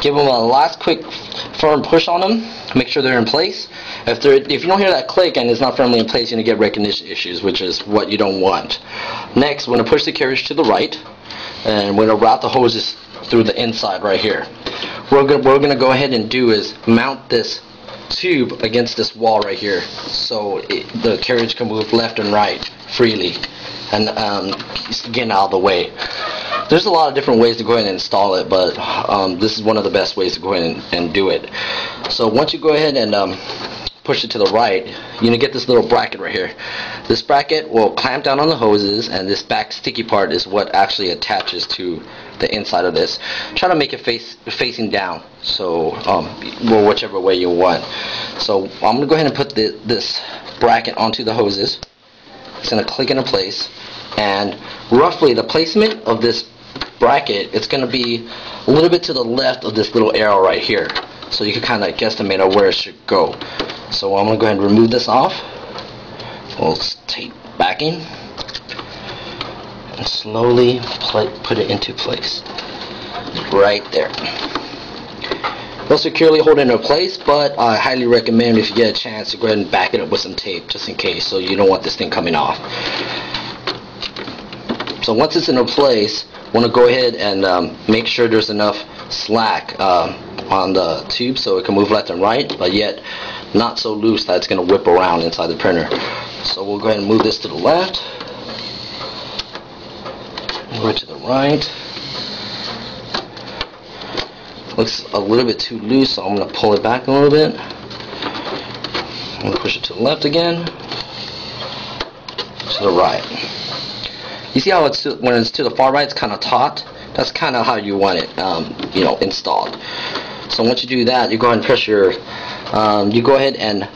give them a last quick firm push on them. Make sure they're in place. If you don't hear that click and it's not firmly in place, you're going to get recognition issues, which is what you don't want. Next, we're going to push the carriage to the right, and we're going to route the hoses through the inside right here. What we're going to go ahead and do is mount this tube against this wall right here, so the carriage can move left and right freely and getting out of the way. There's a lot of different ways to go ahead and install it, but this is one of the best ways to go ahead and do it. So once you go ahead and push it to the right, you're going to get this little bracket right here. This bracket will clamp down on the hoses, and this back sticky part is what actually attaches to the inside of this. Try to make it facing down, so well, whichever way you want. So I'm going to go ahead and put this bracket onto the hoses. It's going to click into place, and roughly the placement of this bracket, it's going to be a little bit to the left of this little arrow right here, so you can kind of guesstimate on where it should go. So I'm going to go ahead and remove this off. We'll take backing and slowly put it into place right there. We'll securely hold it into place, but I highly recommend, if you get a chance, to go ahead and back it up with some tape just in case, so you don't want this thing coming off. So once it's into place, I want to go ahead and make sure there's enough slack on the tube so it can move left and right, but yet not so loose that it's going to whip around inside the printer. So we'll go ahead and move this to the left, go to the right. Looks a little bit too loose, so I'm going to pull it back a little bit. I'm going to push it to the left again, to the right. You see how when it's to the far right, it's kind of taut? That's kind of how you want it, installed. So once you do that, you go ahead and press your, you go ahead and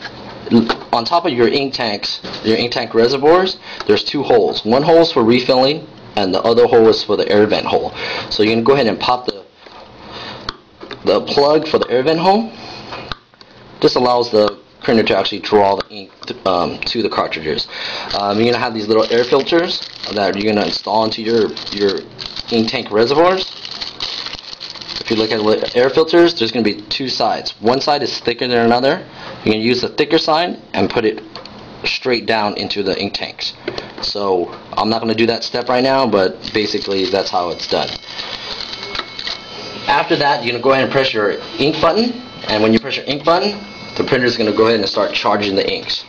on top of your ink tanks, your ink tank reservoirs, there's two holes. One hole is for refilling, and the other hole is for the air vent hole. So you're going to go ahead and pop the plug for the air vent hole. This allows the printer to actually draw the ink to the cartridges. You're going to have these little air filters that you're going to install into your ink tank reservoirs. If you look at the air filters, there's going to be two sides. One side is thicker than another. You're going to use the thicker side and put it straight down into the ink tanks. So I'm not going to do that step right now, but basically that's how it's done. After that, you're going to go ahead and press your ink button, and when you press your ink button, the printer is going to go ahead and start charging the inks.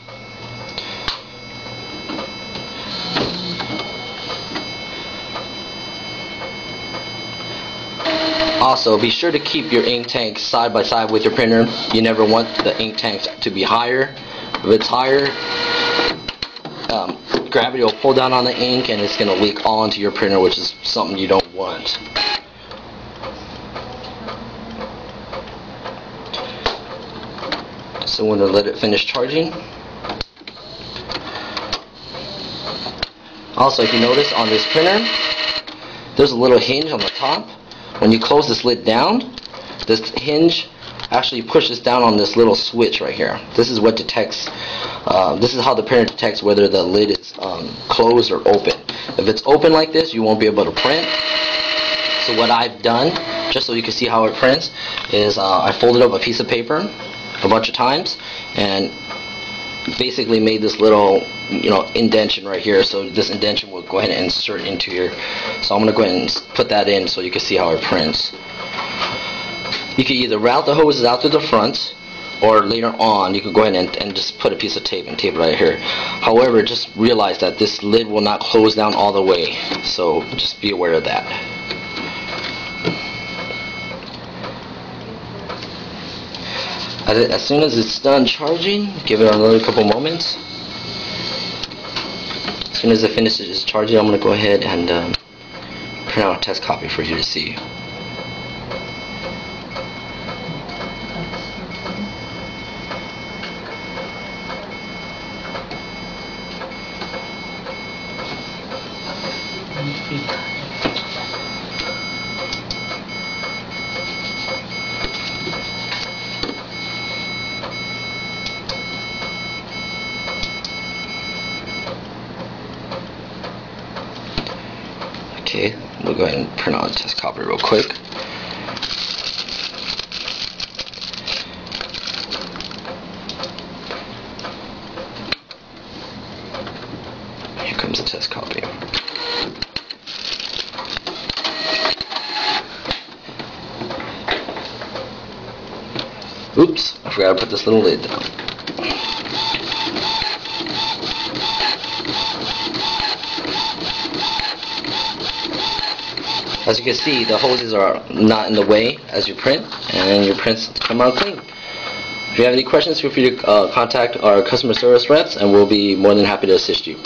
Also, be sure to keep your ink tanks side by side with your printer. You never want the ink tanks to be higher. If it's higher, gravity will pull down on the ink and it's going to leak all into your printer, which is something you don't want. So we're going to let it finish charging. Also, if you notice on this printer, there's a little hinge on the top. When you close this lid down, this hinge actually pushes down on this little switch right here. This is what detects, this is how the printer detects whether the lid is closed or open. If it's open like this, you won't be able to print. So what I've done, just so you can see how it prints, is I folded up a piece of paper a bunch of times and basically made this little indentation right here. So this indentation will go ahead and insert into here. So I'm going to go ahead and put that in so you can see how it prints. You can either route the hoses out to the front, or later on you can go ahead and just put a piece of tape and tape it right here. However, just realize that this lid will not close down all the way, so just be aware of that. As soon as it's done charging, give it another couple moments. As soon as it finishes charging, I'm going to go ahead and print out a test copy for you to see. Okay, we'll go ahead and print out a test copy real quick. I forgot to put this little lid down. As you can see, the hoses are not in the way as you print, and your prints come out clean. If you have any questions, feel free to contact our customer service reps, and we'll be more than happy to assist you.